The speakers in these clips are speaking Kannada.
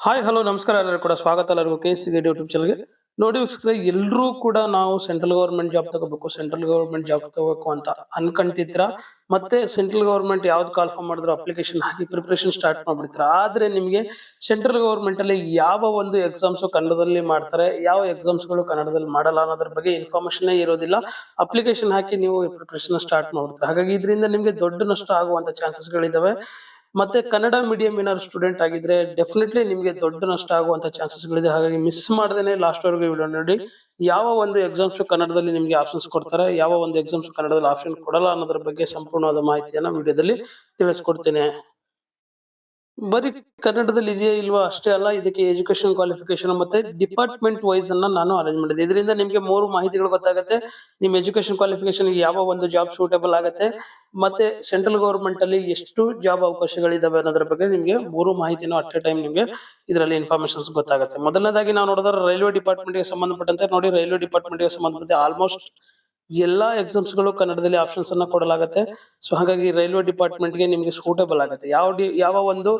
ಹಾಯ್ ಹಲೋ ನಮಸ್ಕಾರ ಎಲ್ಲರೂ ಕೂಡ ಸ್ವಾಗತ ಎಲ್ಲರಿಗೂ KCGD ಯೂಟ್ಯೂಬ್ ಚಾನಲ್ಗೆ. ನೋಡಿ ವೀಕ್ಷಕರೇ, ಎಲ್ಲರೂ ಕೂಡ ನಾವು ಸೆಂಟ್ರಲ್ ಗವರ್ಮೆಂಟ್ ಜಾಬ್ ತಗೋಬೇಕು, ಸೆಂಟ್ರಲ್ ಗವರ್ಮೆಂಟ್ ಜಾಬ್ ತಗೋಬೇಕು ಅಂತ ಅನ್ಕೊಂತಿದ್ರ. ಮತ್ತೆ ಸೆಂಟ್ರಲ್ ಗವರ್ಮೆಂಟ್ ಯಾವ್ದು ಕಾಲ್ಫಾರ್ಮ್ ಮಾಡಿದ್ರು ಅಪ್ಲಿಕೇಶನ್ ಹಾಕಿ ಪ್ರಿಪರೇಷನ್ ಸ್ಟಾರ್ಟ್ ಮಾಡ್ಬಿಡ್ತೀರಾ. ಆದ್ರೆ ನಿಮಗೆ ಸೆಂಟ್ರಲ್ ಗವರ್ಮೆಂಟ್ ಅಲ್ಲಿ ಯಾವ ಒಂದು ಎಕ್ಸಾಮ್ಸ್ ಕನ್ನಡದಲ್ಲಿ ಮಾಡ್ತಾರೆ, ಯಾವ ಎಕ್ಸಾಮ್ಸ್ ಗಳು ಕನ್ನಡದಲ್ಲಿ ಮಾಡಲ್ಲ ಅನ್ನೋದ್ರ ಬಗ್ಗೆ ಇನ್ಫಾರ್ಮೇಶನ್ ಇರೋದಿಲ್ಲ. ಅಪ್ಲಿಕೇಶನ್ ಹಾಕಿ ನೀವು ಪ್ರಿಪರೇಷನ್ ಸ್ಟಾರ್ಟ್ ಮಾಡ್ಬಿಡ್ತೀರಾ. ಹಾಗಾಗಿ ಇದರಿಂದ ನಿಮಗೆ ದೊಡ್ಡ ನಷ್ಟ ಆಗುವಂತ ಚಾನ್ಸಸ್ ಗಳಿದಾವೆ. ಮತ್ತೆ ಕನ್ನಡ ಮೀಡಿಯಂ ಏನಾದ್ರು ಸ್ಟೂಡೆಂಟ್ ಆಗಿದ್ರೆ ಡೆಫಿನೆಟ್ಲಿ ನಿಮಗೆ ದೊಡ್ಡ ನಷ್ಟ ಆಗುವಂತ ಚಾನ್ಸಸ್ ಗಳಿದೆ. ಹಾಗಾಗಿ ಮಿಸ್ ಮಾಡದೇನೆ ಲಾಸ್ಟ್ ವರೆಗೂ ವಿಡಿಯೋ ನೋಡಿ. ಯಾವ ಒಂದು ಎಕ್ಸಾಮ್ಸ್ ಕನ್ನಡದಲ್ಲಿ ನಿಮಗೆ ಆಪ್ಷನ್ಸ್ ಕೊಡ್ತಾರೆ, ಯಾವ ಒಂದು ಎಕ್ಸಾಮ್ಸ್ ಕನ್ನಡದಲ್ಲಿ ಆಪ್ಷನ್ ಕೊಡಲ್ಲ ಅನ್ನೋದ್ರ ಬಗ್ಗೆ ಸಂಪೂರ್ಣವಾದ ಮಾಹಿತಿಯನ್ನ ವಿಡಿಯೋದಲ್ಲಿ ತಿಳಿಸ್ಕೊಡ್ತೇನೆ. ಬರೀ ಕನ್ನಡದಲ್ಲಿ ಇದೆಯಾ ಇಲ್ವಾ ಅಷ್ಟೇ ಅಲ್ಲ, ಇದಕ್ಕೆ ಎಜುಕೇಶನ್ ಕ್ವಾಲಿಫಿಕೇಶನ್ ಮತ್ತೆ ಡಿಪಾರ್ಟ್ಮೆಂಟ್ ವೈಸ್ ಅನ್ನ ನಾನು ಅರೇಂಜ್ ಮಾಡಿದೆ. ಇದರಿಂದ ನಿಮಗೆ ಮೂರು ಮಾಹಿತಿಗಳು ಗೊತ್ತಾಗುತ್ತೆ. ನಿಮ್ ಎಜುಕೇಶನ್ ಕ್ವಾಲಿಫಿಕೇಶನ್ ಯಾವ ಒಂದು ಜಾಬ್ ಸೂಟೇಬಲ್ ಆಗುತ್ತೆ, ಮತ್ತೆ ಸೆಂಟ್ರಲ್ ಗವರ್ಮೆಂಟ್ ಅಲ್ಲಿ ಎಷ್ಟು ಜಾಬ್ ಅವಕಾಶಗಳಿದಾವೆ ಅನ್ನೋದ್ರ ಬಗ್ಗೆ ನಿಮಗೆ ಮೂರು ಮಾಹಿತಿನೂ ಅಟ್ ಎ ಟೈಮ್ ನಿಮಗೆ ಇದರಲ್ಲಿ ಇನ್ಫಾರ್ಮೇಶನ್ಸ್ ಗೊತ್ತಾಗುತ್ತೆ. ಮೊದಲನೇದಾಗಿ ನಾವು ನೋಡಿದ್ರೆ ರೈಲ್ವೆ ಡಿಪಾರ್ಟ್ಮೆಂಟ್ ಗೆ ಸಂಬಂಧಪಟ್ಟಂತೆ ನೋಡಿ, ರೈಲ್ವೆ ಡಿಪಾರ್ಟ್ಮೆಂಟ್ ಗೆ ಸಂಬಂಧಪಟ್ಟ ಆಲ್ಮೋಸ್ಟ್ ಎಲ್ಲಾ ಎಕ್ಸಾಮ್ಸ್ ಗಳು ಕನ್ನಡದಲ್ಲಿ ಆಪ್ಷನ್ಸ್ ಅನ್ನ ಕೊಡಲಾಗುತ್ತೆ. ಸೊ ಹಾಗಾಗಿ ರೈಲ್ವೆ ಡಿಪಾರ್ಟ್ಮೆಂಟ್ ಗೆ ನಿಮಗೆ ಸೂಟೇಬಲ್ ಆಗುತ್ತೆ. ಯಾವ ಒಂದು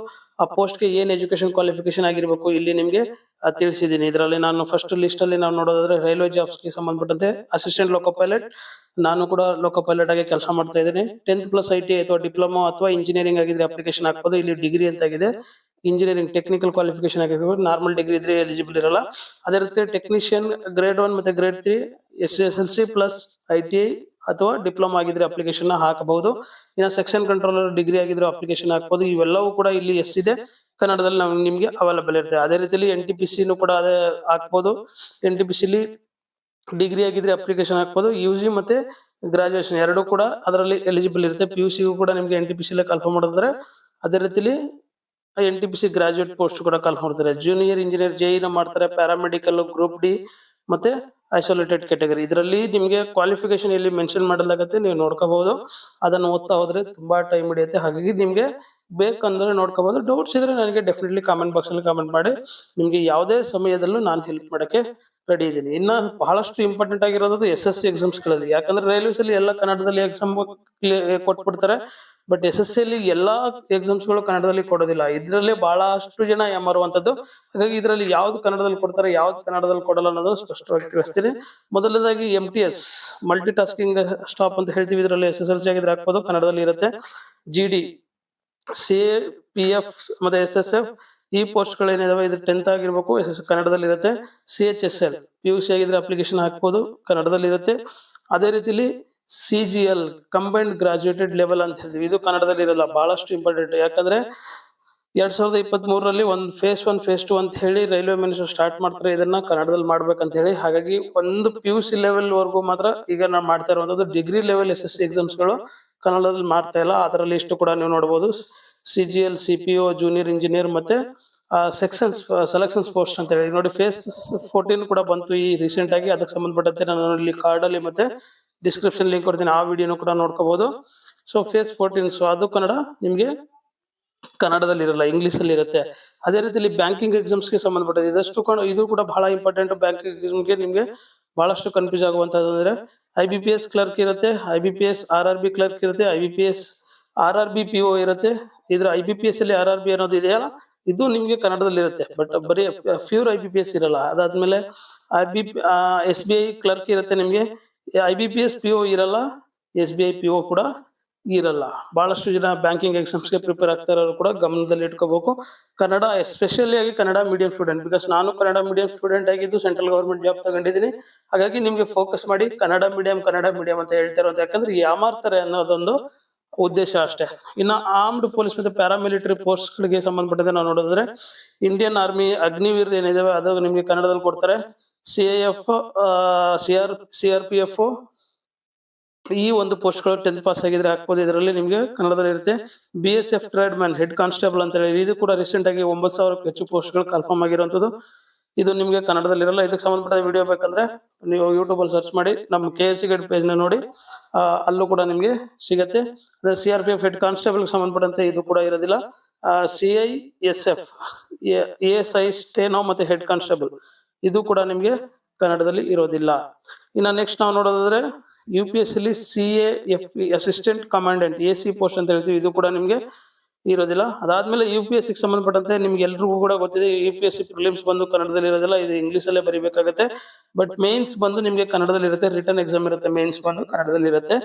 ಆ ಪೋಸ್ಟ್ ಗೆ ಏನ್ ಎಜುಕೇಶನ್ ಕ್ವಾಲಿಫಿಕೇಶನ್ ಆಗಿರ್ಬೇಕು ಇಲ್ಲಿ ನಿಮ್ಗೆ ತಿಳಿಸಿದೀನಿ. ಇದರಲ್ಲಿ ನಾನು ಫಸ್ಟ್ ಲಿಸ್ಟ್ ಅಲ್ಲಿ ನಾವು ನೋಡೋದಾದ್ರೆ ರೈಲ್ವೆ ಜಾಬ್ಸ್ ಗೆ ಸಂಬಂಧಪಟ್ಟಂತೆ ಅಸಿಸ್ಟೆಂಟ್ ಲೋಕೋ ಪೈಲಟ್, ನಾನು ಕೂಡ ಲೋಕೋ ಪೈಲಟ್ ಆಗಿ ಕೆಲಸ ಮಾಡ್ತಾ ಇದ್ದೀನಿ. 10th+ ITI ಅಥವಾ ಡಿಪ್ಲೊಮಾ ಅಥವಾ ಇಂಜಿನಿಯರಿಂಗ್ ಆಗಿದ್ರೆ ಅಪ್ಲಿಕೇಶನ್ ಹಾಕ್ಬೋದು. ಇಲ್ಲಿ ಡಿಗ್ರಿ ಅಂತ ಆಗಿದೆ, ಇಂಜಿನಿಯರಿಂಗ್ ಟೆಕ್ನಿಕಲ್ ಕ್ವಾಲಿಫಿಕೇಶನ್ ಆಗಿರ್ಬೋದು. ನಾರ್ಮಲ್ ಡಿಗ್ರಿ ಇದ್ರೆ ಎಲಿಜಿಬಲ್ ಇರಲ್ಲ. ಅದೇ ರೀತಿ ಟೆಕ್ನಿಷಿಯನ್ ಗ್ರೇಡ್ 1 ಮತ್ತೆ ಗ್ರೇಡ್ 3 SSLC+ITI ಅಥವಾ ಡಿಪ್ಲೊಮಾ ಆಗಿದ್ರೆ ಅಪ್ಲಿಕೇಶನ್ ಹಾಕಬಹುದು. ಇನ್ನು ಸೆಕ್ಷನ್ ಕಂಟ್ರೋಲರ್ ಡಿಗ್ರಿ ಆಗಿದ್ರೆ ಅಪ್ಲಿಕೇಶನ್ ಹಾಕಬಹುದು. ಇವೆಲ್ಲವೂ ಕೂಡ ಇಲ್ಲಿ ಎಸ್ ಇದೆ, ಕನ್ನಡದಲ್ಲಿ ನಾವು ನಿಮ್ಗೆ ಅವೈಲೇಬಲ್ ಇರುತ್ತೆ. ಅದೇ ರೀತಿಯಲ್ಲಿ NTPC ಕೂಡ ಅದೇ ಹಾಕ್ಬೋದು. NTPC ಡಿಗ್ರಿ ಆಗಿದ್ರೆ ಅಪ್ಲಿಕೇಶನ್ ಹಾಕ್ಬೋದು. UG ಮತ್ತೆ ಗ್ರಾಜುಯೇಷನ್ ಎರಡು ಕೂಡ ಅದರಲ್ಲಿ ಎಲಿಜಿಬಲ್ ಇರುತ್ತೆ. PUC ಕೂಡ ನಿಮ್ಗೆ NTPC ಕನ್ಫರ್ಮ್ ಮಾಡಿದ್ರೆ ಅದೇ ರೀತಿಲಿ NTPC ಗ್ರಾಜುಯೇಟ್ ಪೋಸ್ಟ್ ಕೂಡ ಕಾಲ್ ಮಾಡ್ತಾರೆ. ಜೂನಿಯರ್ ಇಂಜಿನಿಯರ್ JE ಮಾಡ್ತಾರೆ. ಪ್ಯಾರಾಮೆಡಿಕಲ್ ಗ್ರೂಪ್ ಡಿ ಮತ್ತೆ ಐಸೋಲೇಟೆಡ್ ಕ್ಯಾಟಗರಿ. ಇದರಲ್ಲಿ ನಿಮ್ಗೆ ಕ್ವಾಲಿಫಿಕೇಶನ್ ಇಲ್ಲಿ ಮೆನ್ಷನ್ ಮಾಡಲಾಗುತ್ತೆ, ನೀವು ನೋಡ್ಕೋಬಹುದು. ಅದನ್ನು ಓದ್ತಾ ಹೋದ್ರೆ ತುಂಬಾ ಟೈಮ್ ಹಿಡಿಯುತ್ತೆ. ಹಾಗಾಗಿ ನಿಮ್ಗೆ ಬೇಕಂದ್ರೆ ನೋಡ್ಕೋಬಹುದು. ಡೌಟ್ಸ್ ಇದ್ರೆ ನನಗೆ ಡೆಫಿನೆಟ್ಲಿ ಕಾಮೆಂಟ್ ಬಾಕ್ಸ್ ಅಲ್ಲಿ ಕಾಮೆಂಟ್ ಮಾಡಿ. ನಿಮ್ಗೆ ಯಾವುದೇ ಸಮಯದಲ್ಲೂ ನಾನು ಹೆಲ್ಪ್ ಮಾಡಕ್ಕೆ ರೆಡಿ ಇದ್ದೀನಿ. ಇನ್ನ ಬಹಳಷ್ಟು ಇಂಪಾರ್ಟೆಂಟ್ ಆಗಿರೋದು SSC ಎಕ್ಸಾಮ್ಸ್ ಗಳಲ್ಲಿ, ಯಾಕಂದ್ರೆ ರೈಲ್ವೇಸ್ ಅಲ್ಲಿ ಎಲ್ಲ ಕನ್ನಡದಲ್ಲಿ ಎಕ್ಸಾಮ್ ಕೊಟ್ಬಿಡ್ತಾರೆ. ಬಟ್ SSC ಅಲ್ಲಿ ಎಲ್ಲಾ ಎಕ್ಸಾಮ್ಸ್ ಗಳು ಕನ್ನಡದಲ್ಲಿ ಕೊಡೋದಿಲ್ಲ. ಇದ್ರಲ್ಲಿ ಬಹಳಷ್ಟು ಜನ ಏಮಾರುವಂತದ್ದು. ಹಾಗಾಗಿ ಇದರಲ್ಲಿ ಯಾವ್ದು ಕನ್ನಡದಲ್ಲಿ ಕೊಡ್ತಾರೆ, ಯಾವ್ದು ಕನ್ನಡದಲ್ಲಿ ಕೊಡಲ್ಲ ಅನ್ನೋದು ಸ್ಪಷ್ಟವಾಗಿ ತಿಳಿಸ್ತೀನಿ. ಮೊದಲನೇದಾಗಿ MTS ಮಲ್ಟಿ ಟಾಸ್ಕಿಂಗ್ ಸ್ಟಾಪ್ ಅಂತ ಹೇಳ್ತೀವಿ. ಇದರಲ್ಲಿ SSLC ಆಗಿದ್ರೆ ಹಾಕ್ಬೋದು, ಕನ್ನಡದಲ್ಲಿ ಇರುತ್ತೆ. GD CAPF ಮತ್ತೆ SSF ಈ ಪೋಸ್ಟ್ ಗಳು ಏನಿದಾವೆ ಇದು 10th ಆಗಿರ್ಬೇಕು, ಕನ್ನಡದಲ್ಲಿ ಇರುತ್ತೆ. CHSL PUC ಆಗಿದ್ರೆ ಅಪ್ಲಿಕೇಶನ್ ಹಾಕ್ಬೋದು, ಕನ್ನಡದಲ್ಲಿ ಇರುತ್ತೆ. ಅದೇ ರೀತಿಲಿ CGL ಕಂಬೈನ್ಡ್ ಗ್ರಾಜುಯೇಟೆಡ್ ಲೆವೆಲ್ ಅಂತ ಹೇಳ್ತೀವಿ, ಇದು ಕನ್ನಡದಲ್ಲಿ ಇರಲ್ಲ. ಬಹಳಷ್ಟು ಇಂಪಾರ್ಟೆಂಟ್, ಯಾಕಂದ್ರೆ 2023 ಒಂದು ಫೇಸ್ 1 ಫೇಸ್ 2 ಅಂತ ಹೇಳಿ ರೈಲ್ವೆ ಮಿನಿಸ್ಟರ್ ಸ್ಟಾರ್ಟ್ ಮಾಡ್ತಾರೆ. ಇದನ್ನ ಕನ್ನಡದಲ್ಲಿ ಮಾಡ್ಬೇಕಂತ ಹೇಳಿ. ಹಾಗಾಗಿ ಒಂದು PUC ಲೆವೆಲ್ ವರ್ಗೂ ಮಾತ್ರ ಈಗ ನಾವು ಮಾಡ್ತಾ ಇರುವಂತದ್ದು. ಡಿಗ್ರಿ ಲೆವೆಲ್ SSC ಎಕ್ಸಾಮ್ಸ್ ಗಳು ಕನ್ನಡದಲ್ಲಿ ಮಾಡ್ತಾ ಇಲ್ಲ. ಅದರಲ್ಲಿ ಇಷ್ಟು ಕೂಡ ನೀವು ನೋಡಬಹುದು. CGL CPO ಜೂನಿಯರ್ ಇಂಜಿನಿಯರ್ ಮತ್ತೆ ಸೆಕ್ಷನ್ಸ್ ಸೆಲೆಕ್ಷನ್ಸ್ ಪೋಸ್ಟ್ ಅಂತ ಹೇಳಿ ನೋಡಿ. ಫೇಸ್ 14 ಕೂಡ ಬಂತು ಈ ರೀಸೆಂಟ್ ಆಗಿ. ಅದಕ್ಕೆ ಸಂಬಂಧಪಟ್ಟಂತೆ ನಾನು ಇಲ್ಲಿ ಕಾರ್ಡ್ ಅಲ್ಲಿ ಮತ್ತೆ ಡಿಸ್ಕ್ರಿಪ್ಷನ್ ಲಿಂಕ್ ಕೊಡ್ತೀನಿ, ಆ ವಿಡಿಯೋನು ಕೂಡ ನೋಡ್ಕೋಬಹುದು. ಸೊ ಫೇಸ್ 14 ಸೊ ಅದು ಕನ್ನಡ ನಿಮ್ಗೆ ಕನ್ನಡದಲ್ಲಿ ಇರಲ್ಲ, ಇಂಗ್ಲಿಷ್ ಅಲ್ಲಿ ಇರುತ್ತೆ. ಅದೇ ರೀತಿಯಲ್ಲಿ ಬ್ಯಾಂಕಿಂಗ್ ಎಕ್ಸಾಮ್ಸ್ ಗೆ ಸಂಬಂಧಪಟ್ಟಿದೆ ಇದು ಕೂಡ ಬಹಳ ಇಂಪಾರ್ಟೆಂಟ್. ಬ್ಯಾಂಕಿಂಗ್ ಎಕ್ಸಾಮ್ಗೆ ನಿಮ್ಗೆ ಬಹಳಷ್ಟು ಕನ್ಫ್ಯೂಸ್ ಆಗುವಂತದ್ದು ಅಂದ್ರೆ IBPS ಕ್ಲರ್ಕ್ ಇರುತ್ತೆ, IBPS RRB ಕ್ಲರ್ಕ್ ಇರುತ್ತೆ, IBPS RRB PO ಇರುತ್ತೆ. ಇದ್ರ IBPS ಅಲ್ಲಿ RRB ಅನ್ನೋದು ಇದೆಯಲ್ಲ, ಇದು ನಿಮ್ಗೆ ಕನ್ನಡದಲ್ಲಿ ಇರುತ್ತೆ. ಬಟ್ ಬರೀ ಪ್ಯೂರ್ IBPS ಇರಲ್ಲ. ಅದಾದ್ಮೇಲೆ SBI ಕ್ಲರ್ಕ್ ಇರುತ್ತೆ ನಿಮ್ಗೆ. IBPS PO ಇರಲ್ಲ, SBI PO ಕೂಡ ಇರಲ್ಲ. ಬಹಳಷ್ಟು ಜನ ಬ್ಯಾಂಕಿಂಗ್ ಎಕ್ಸಾಮ್ಸ್ಗೆ ಪ್ರಿಪೇರ್ ಆಗ್ತಾ ಇರೋರು ಕೂಡ ಗಮನದಲ್ಲಿ ಇಟ್ಕೋಬೇಕು. ಕನ್ನಡ ಎಸ್ಪೆಷಲಿ ಆಗಿ ಕನ್ನಡ ಮೀಡಿಯಂ ಸ್ಟೂಡೆಂಟ್, ಬಿಕಾಸ್ ನಾನು ಕನ್ನಡ ಮೀಡಿಯಂ ಸ್ಟೂಡೆಂಟ್ ಆಗಿದ್ದು ಸೆಂಟ್ರಲ್ ಗವರ್ಮೆಂಟ್ ಜಾಬ್ ತಗೊಂಡಿದ್ದೀನಿ. ಹಾಗಾಗಿ ನಿಮ್ಗೆ ಫೋಕಸ್ ಮಾಡಿ ಕನ್ನಡ ಮೀಡಿಯಂ ಅಂತ ಹೇಳ್ತಾ ಇರೋದು, ಯಾಕಂದ್ರೆ ಯಾಮಾರ್ತಾರೆ ಅನ್ನೋದೊಂದು ಉದ್ದೇಶ ಅಷ್ಟೇ. ಇನ್ನು ಆರ್ಮ್ಡ್ ಪೊಲೀಸ್ ಮತ್ತೆ ಪ್ಯಾರಾಮಿಲಿಟರಿ ಪೋಸ್ಟ್ ಗಳಿಗೆ ಸಂಬಂಧಪಟ್ಟಂತೆ ನಾವು ನೋಡಿದ್ರೆ ಇಂಡಿಯನ್ ಆರ್ಮಿ ಅಗ್ನಿವೀರ್ ಏನಿದಾವೆ ಅದು ನಿಮ್ಗೆ ಕನ್ನಡದಲ್ಲಿ ಕೊಡ್ತಾರೆ. CIF CRPF ಈ ಒಂದು ಪೋಸ್ಟ್ ಗಳು 10th ಪಾಸ್ ಆಗಿದ್ರೆ ಹಾಕ್ಬೋದು. ಇದರಲ್ಲಿ ನಿಮ್ಗೆ ಕನ್ನಡದಲ್ಲಿ ಇರುತ್ತೆ. BSF trade man head constable ಅಂತ ಹೇಳಿ, ಇದು ಕೂಡ ರೀಸೆಂಟ್ ಆಗಿ 9,000ಕ್ಕೂ ಹೆಚ್ಚು ಪೋಸ್ಟ್ ಗಳು ಕನ್ಫರ್ಮ್ ಆಗಿರುವಂತದ್ದು. ಇದು ನಿಮ್ಗೆ ಕನ್ನಡದಲ್ಲಿ ಇರಲ್ಲ. ಇದಕ್ಕೆ ಸಂಬಂಧಪಟ್ಟ ವಿಡಿಯೋ ಬೇಕಂದ್ರೆ ನೀವು ಯೂಟ್ಯೂಬ್ ಅಲ್ಲಿ ಸರ್ಚ್ ಮಾಡಿ, ನಮ್ಮ KSCGD ಪೇಜ್ ನ ನೋಡಿ, ಅಲ್ಲೂ ಕೂಡ ನಿಮ್ಗೆ ಸಿಗತ್ತೆ. CRPF ಹೆಡ್ ಕಾನ್ಸ್ಟೇಬಲ್ ಸಂಬಂಧಪಟ್ಟಂತೆ ಇದು ಕೂಡ ಇರೋದಿಲ್ಲ. CISF ASI ಸ್ಟೇನೋ ಮತ್ತೆ ಹೆಡ್ ಕಾನ್ಸ್ಟೇಬಲ್ ಇದು ಕೂಡ ನಿಮ್ಗೆ ಕನ್ನಡದಲ್ಲಿ ಇರೋದಿಲ್ಲ. ಇನ್ನು ನೆಕ್ಸ್ಟ್ ನಾವು ನೋಡೋದಾದ್ರೆ UPS ಅಲ್ಲಿ CAFE assistant commandant AC post ಅಂತ ಹೇಳ್ತೀವಿ, ಇದು ಕೂಡ ನಿಮ್ಗೆ ಇರೋದಿಲ್ಲ. ಅದಾದ್ಮೇಲೆ UPSC ಸಂಬಂಧಪಟ್ಟಂತೆ ನಿಮ್ಗೆ ಎಲ್ರಿಗೂ ಕೂಡ ಗೊತ್ತಿದೆ, UPSC ಪ್ರಿಲಿಮ್ಸ್ ಬಂದು ಕನ್ನಡದಲ್ಲಿ ಇರೋದಿಲ್ಲ, ಇದು ಇಂಗ್ಲಿಷ್ ಅಲ್ಲೇ ಬರಿಬೇಕಾಗತ್ತೆ. ಬಟ್ ಮೇನ್ಸ್ ಬಂದು ನಿಮ್ಗೆ ಕನ್ನಡದಲ್ಲಿ ಇರುತ್ತೆ, ರಿಟರ್ನ್ ಎಕ್ಸಾಮ್ ಇರುತ್ತೆ, ಮೇನ್ಸ್ ಬಂದು ಕನ್ನಡದಲ್ಲಿ ಇರುತ್ತೆ.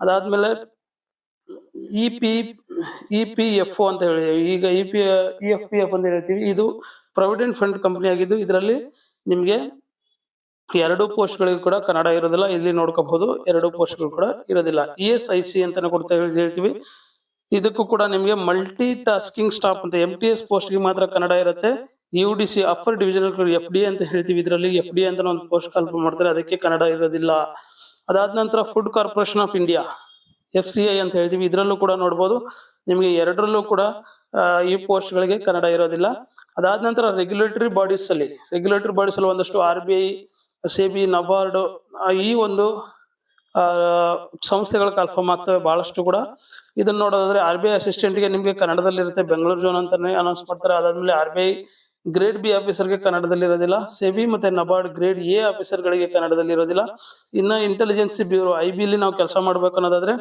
ಅದಾದ್ಮೇಲೆ EPFO ಅಂತ ಹೇಳಿ, ಈಗ EPF ಅಂತ ಹೇಳ್ತೀವಿ, ಇದು ಪ್ರಾವಿಡೆಂಟ್ ಫಂಡ್ ಕಂಪನಿ ಆಗಿದ್ದು, ಇದರಲ್ಲಿ ನಿಮ್ಗೆ 2 ಪೋಸ್ಟ್ಗಳಿಗೂ ಕೂಡ ಕನ್ನಡ ಇರೋದಿಲ್ಲ. ಇಲ್ಲಿ ನೋಡ್ಕೋಬಹುದು, 2 ಪೋಸ್ಟ್ಗಳು ಕೂಡ ಇರೋದಿಲ್ಲ. ESIC ಅಂತಾನೆ ಹೇಳ್ತೀವಿ, ಇದಕ್ಕೂ ಕೂಡ ನಿಮ್ಗೆ ಮಲ್ಟಿ ಟಾಸ್ಕಿಂಗ್ ಸ್ಟಾಫ್ ಅಂತ MTS ಪೋಸ್ಟ್ಗೆ ಮಾತ್ರ ಕನ್ನಡ ಇರುತ್ತೆ. UDC ಅಪ್ಪರ್ ಡಿವಿಷನಲ್ FD ಅಂತ ಹೇಳ್ತೀವಿ, ಇದರಲ್ಲಿ FD ಅಂತ ಒಂದು ಪೋಸ್ಟ್ ಕಾಲ್ಫರ್ ಮಾಡ್ತಾರೆ, ಅದಕ್ಕೆ ಕನ್ನಡ ಇರೋದಿಲ್ಲ. ಅದಾದ ನಂತರ food corporation of India FCI ಅಂತ ಹೇಳ್ತೀವಿ, ಇದರಲ್ಲೂ ಕೂಡ ನೋಡ್ಬೋದು ನಿಮ್ಗೆ 2ರಲ್ಲೂ ಕೂಡ ಈ ಪೋಸ್ಟ್ ಗಳಿಗೆ ಕನ್ನಡ ಇರೋದಿಲ್ಲ. ಅದಾದ ನಂತರ ರೆಗ್ಯುಲೇಟರಿ ಬಾಡೀಸ್ ಅಲ್ಲಿ ಒಂದಷ್ಟು RBI, SEBI, NABARD ಈ ಒಂದು ಸಂಸ್ಥೆಗಳು ಕನ್ಫರ್ಮ್ ಆಗ್ತವೆ ಬಹಳಷ್ಟು ಕೂಡ. ಇದನ್ನ ನೋಡೋದಾದ್ರೆ RBI ಅಸಿಸ್ಟೆಂಟ್ ಗೆ ನಿಮ್ಗೆ ಕನ್ನಡದಲ್ಲಿ ಇರುತ್ತೆ, ಬೆಂಗಳೂರು ಝೋನ್ ಅಂತಾನೆ ಅನೌನ್ಸ್ ಮಾಡ್ತಾರೆ. ಅದಾದ್ಮೇಲೆ RBI ಗ್ರೇಡ್ B ಆಫೀಸರ್ಗೆ ಕನ್ನಡದಲ್ಲಿ ಇರೋದಿಲ್ಲ. SEBI ಮತ್ತೆ NABARD ಗ್ರೇಡ್ A ಆಫೀಸರ್ ಗಳಿಗೆ ಕನ್ನಡದಲ್ಲಿ ಇರೋದಿಲ್ಲ. ಇನ್ನ ಇಂಟೆಲಿಜೆನ್ಸಿ ಬ್ಯೂರೋ IB ಅಲ್ಲಿ ನಾವು ಕೆಲಸ ಮಾಡ್ಬೇಕು ಅನ್ನೋದಾದ್ರೆ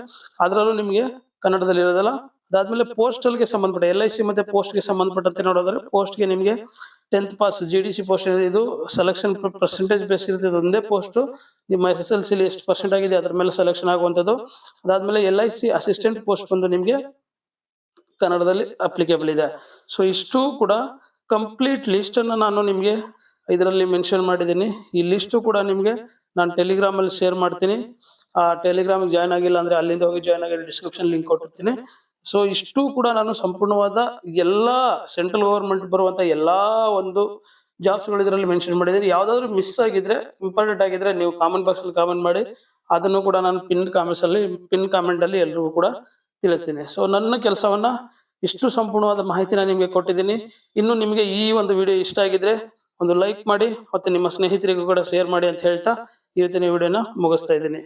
ಅದರಲ್ಲೂ ನಿಮ್ಗೆ ಕನ್ನಡದಲ್ಲಿ ಇರೋದಿಲ್ಲ. ಅದಾದ್ಮೇಲೆ ಪೋಸ್ಟಲ್ ಗೆ ಸಂಬಂಧಪಟ್ಟ LIC ಮತ್ತೆ ಪೋಸ್ಟ್ ಗೆ ಸಂಬಂಧಪಟ್ಟಂತೆ ನೋಡೋದಾದ್ರೆ ಪೋಸ್ಟ್ ಗೆ ನಿಮ್ಗೆ 10th ಪಾಸ್ GDC ಪೋಸ್ಟ್ ಇದು ಸೆಲೆಕ್ಷನ್ ಪರ್ಸೆಂಟೇಜ್ ಬೇಸ್ ಇರುತ್ತೆ. ಒಂದೇ ಪೋಸ್ಟ್ ನಿಮ್ಮ SSLC ಎಷ್ಟು ಪರ್ಸೆಂಟ್ ಆಗಿದೆ ಅದ್ರ ಮೇಲೆ ಸೆಲೆಕ್ಷನ್ ಆಗುವಂಥದ್ದು. ಅದಾದ್ಮೇಲೆ LIC ಅಸಿಸ್ಟೆಂಟ್ ಪೋಸ್ಟ್ ಬಂದು ನಿಮ್ಗೆ ಕನ್ನಡದಲ್ಲಿ ಅಪ್ಲಿಕೇಬಲ್ ಇದೆ. ಸೊ ಇಷ್ಟು ಕೂಡ ಕಂಪ್ಲೀಟ್ ಲಿಸ್ಟ್ ಅನ್ನ ನಾನು ನಿಮ್ಗೆ ಇದರಲ್ಲಿ ಮೆನ್ಷನ್ ಮಾಡಿದ್ದೀನಿ. ಈ ಲಿಸ್ಟ್ ಕೂಡ ನಿಮ್ಗೆ ನಾನು ಟೆಲಿಗ್ರಾಮ್ ಅಲ್ಲಿ ಶೇರ್ ಮಾಡ್ತೀನಿ. ಆ ಟೆಲಿಗ್ರಾಮ್ ಜಾಯ್ನ್ ಆಗಿಲ್ಲ ಅಂದ್ರೆ ಅಲ್ಲಿಂದ ಹೋಗಿ ಜಾಯ್ನ್ ಆಗಿ ಡಿಸ್ಕ್ರಿಪ್ಷನ್ ಲಿಂಕ್ ಕೊಟ್ಟಿರ್ತೀನಿ. ಸೊ ಇಷ್ಟು ಕೂಡ ನಾನು ಸಂಪೂರ್ಣವಾದ ಎಲ್ಲಾ ಸೆಂಟ್ರಲ್ ಗವರ್ಮೆಂಟ್ ಬರುವಂತ ಎಲ್ಲಾ ಒಂದು ಜಾಬ್ಸ್ ಗಳು ಇದರಲ್ಲಿ ಮೆನ್ಷನ್ ಮಾಡಿದ್ದೀನಿ. ಯಾವ್ದಾದ್ರು ಮಿಸ್ ಆಗಿದ್ರೆ, ಇಂಪಾರ್ಟೆಂಟ್ ಆಗಿದ್ರೆ ನೀವು ಕಾಮೆಂಟ್ ಬಾಕ್ಸ್ ಅಲ್ಲಿ ಕಾಮೆಂಟ್ ಮಾಡಿ, ಅದನ್ನು ಕೂಡ ನಾನು ಪಿನ್ ಕಾಮೆಂಟ್ ಅಲ್ಲಿ ಎಲ್ರಿಗೂ ಕೂಡ ತಿಳಿಸ್ತೀನಿ. ಸೊ ನನ್ನ ಕೆಲಸವನ್ನ ಇಷ್ಟು ಸಂಪೂರ್ಣವಾದ ಮಾಹಿತಿನ ನಿಮ್ಗೆ ಕೊಟ್ಟಿದ್ದೀನಿ. ಇನ್ನು ನಿಮ್ಗೆ ಈ ಒಂದು ವಿಡಿಯೋ ಇಷ್ಟ ಆಗಿದ್ರೆ ಒಂದು ಲೈಕ್ ಮಾಡಿ, ಮತ್ತೆ ನಿಮ್ಮ ಸ್ನೇಹಿತರಿಗೂ ಕೂಡ ಶೇರ್ ಮಾಡಿ ಅಂತ ಹೇಳ್ತಾ ಇವತ್ತಿನ ವಿಡಿಯೋನ ಮುಗಿಸ್ತಾ ಇದ್ದೀನಿ.